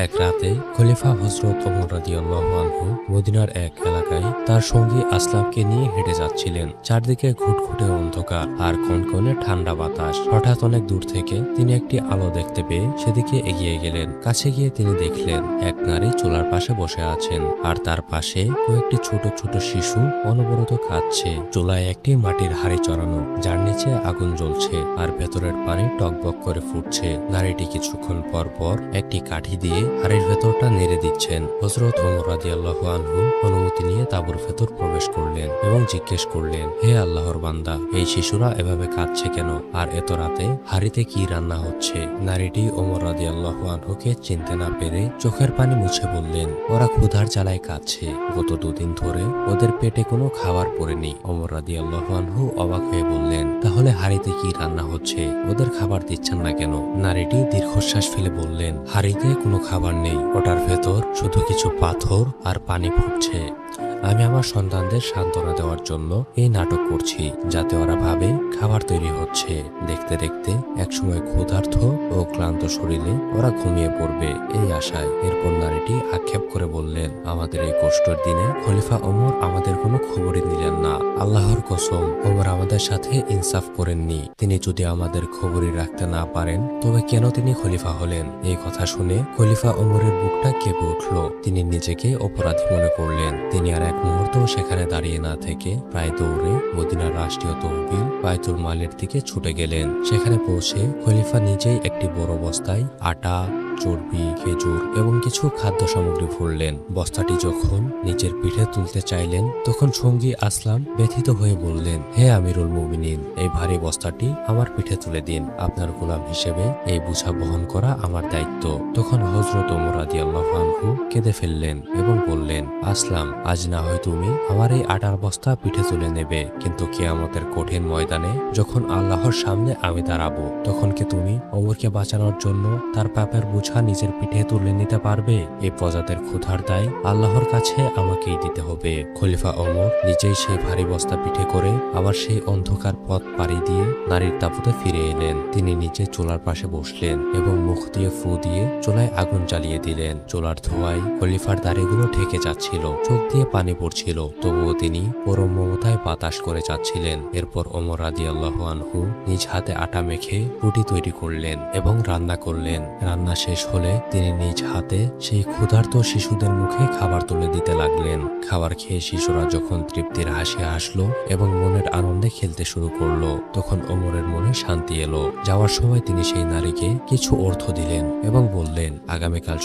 এক রাতে খলিফা হযরত ওমর রাদিয়াল্লাহু আনহু মদিনার এক এলাকায় তার সঙ্গী আসলামকে নিয়ে হেঁটে যাচ্ছিলেন। চারদিকে ঘুটঘুটে অন্ধকার আর কনকনে ঠান্ডা বাতাস। হঠাৎ অনেক দূর থেকে তিনি একটি আলো দেখতে পেয়ে সেদিকে এগিয়ে গেলেন। কাছে গিয়ে তিনি দেখলেন এক নারী চুলার পাশে বসে আছেন আর তার পাশে কয়েকটি ছোট ছোট শিশু অনবরত কাঁদছে। চুলায় একটি মাটির হাঁড়ি চড়ানো, যার নিচে আগুন জ্বলছে আর ভেতরের পানি টকবক করে ফুটছে। নারীটি কিছুক্ষণ পর পর একটি কাঠি দিয়ে হাড়ির ভেতরটা নেড়ে দিচ্ছেন। হযরত ওমর রাদিয়াল্লাহু আনহু অনুমতি নিয়ে তাঁবুর ভেতর প্রবেশ করলেন এবং জিজ্ঞেস করলেন, হে আল্লাহর বান্দা, এই শিশুরা এভাবে কাঁদছে কেন? আর এত রাতে হাড়িতে কি রান্না হচ্ছে? নারীটি ওমর রাদিয়াল্লাহু আনহুকে চিনতে না পেরে চোখের পানি মুছে বললেন, ওরা ক্ষুধার জ্বালায় কাঁদছে। গত দুদিন ধরে ওদের পেটে কোনো খাবার পড়েনি। ওমর রাদিয়াল্লাহু আনহু অবাক হয়ে বললেন, তাহলে হাড়িতে কি রান্না হচ্ছে? ওদের খাবার দিচ্ছেন না কেন? নারীটি দীর্ঘশ্বাস ফেলে বললেন, হাড়িতে কোনো খাবার নেই, ওটার ভেতর শুধু কিছু পাথর আর পানি ফুটছে। আমি আমার সন্তানদের সান্ত্বনা দেওয়ার জন্য এই নাটক করছি, যাতে ওরা ভাবে খাবার তৈরি হচ্ছে। দেখতে দেখতে একসময় ক্ষুধার্ত ও ক্লান্ত শরীরে ওরা ঘুমিয়ে পড়বে, এই আশায়। এরপর নারীটি আক্ষেপ করে বললেন, আমাদের এই কষ্টের দিনে খলিফা ওমর আমাদের কোনো খবরই নিলেন না। আল্লাহর কসম, ওমর আমাদের সাথে ইনসাফ করেননি। তিনি যদি আমাদের খবরই রাখতে না পারেন, তবে কেন তিনি খলিফা হলেন? এই কথা শুনে খলিফা ওমরের বুকটা কেঁপে উঠল। তিনি নিজেকে অপরাধী মনে করলেন। তিনি আর এক মুহূর্ত সেখানে দাঁড়িয়ে না থেকে প্রায় দৌড়ে মদিনার রাষ্ট্রীয় তহবিল বাইতুল মালের দিকে ছুটে গেলেন। সেখানে পৌঁছে খলিফা নিজেই একটি বড় বস্তায় আটা, চর্বি, খেজুর এবং কিছু খাদ্য সামগ্রী ভরলেন। বস্তাটি যখন নিজের পিঠে তুলতে চাইলেন, তখন সঙ্গী আসলাম ব্যথিত হয়ে বললেন, হে আমিরুল মুমিনিন, এই ভারী বস্তাটি আমার পিঠে তুলে দিন। আপনার গোলাম হিসেবে এই বোঝা বহন করা আমার দায়িত্ব। তখন হযরত ওমর রাদিয়াল্লাহু আনহু কেঁদে ফেললেন এবং বললেন, আসলাম, আজ না হয় তুমি আমার এই আটার বস্তা পিঠে তুলে নেবে, কিন্তু কিয়ামতের কঠিন ময়দানে যখন আল্লাহর সামনে আমি দাঁড়াবো, তখন কি তুমি ওমরকে বাঁচানোর জন্য তার পাপের বোঝা নিজের পিঠে তুলে নিতে পারবে? এই প্রজাদের ক্ষুধার দায় আল্লাহর কাছে আমাকেই দিতে হবে। খলিফা ওমর নিজেই সেই ভারী বস্তা পিঠে করে আবার সেই অন্ধকার পথ পাড়ি দিয়ে নারীর তাঁবুতে ফিরে এলেন। তিনি নিজে চুলার পাশে বসলেন এবং মুখ দিয়ে ফু দিয়ে চুলায় আগুন জ্বালিয়ে দিলেন। চুলার ধোঁয়ায় খলিফার দাড়িগুলো ঢেকে যাচ্ছিল, চোখ দিয়ে পানি পড়ছিল, তবুও তিনি পরম মমতায় বাতাস করে যাচ্ছিলেন। এরপর ওমর রাদিয়াল্লাহু আনহু নিজ হাতে আটা মেখে রুটি তৈরি করলেন এবং রান্না করলেন। রান্না শেষ হলে তিনি নিজ হাতে সেই ক্ষুধার্ত শিশুদের মুখে খাবার তুলে দিতে লাগলেন। খাবার খেয়ে শিশুরা যখন তৃপ্তির হাসি হাসলো এবং মনের আনন্দে খেলতে শুরু করলো, তখন ওমরের মনে শান্তি এলো। যাওয়ার সময় তিনি সেই নারীকে কিছু অর্থ দিলেন এবং বললেন, আগামীকাল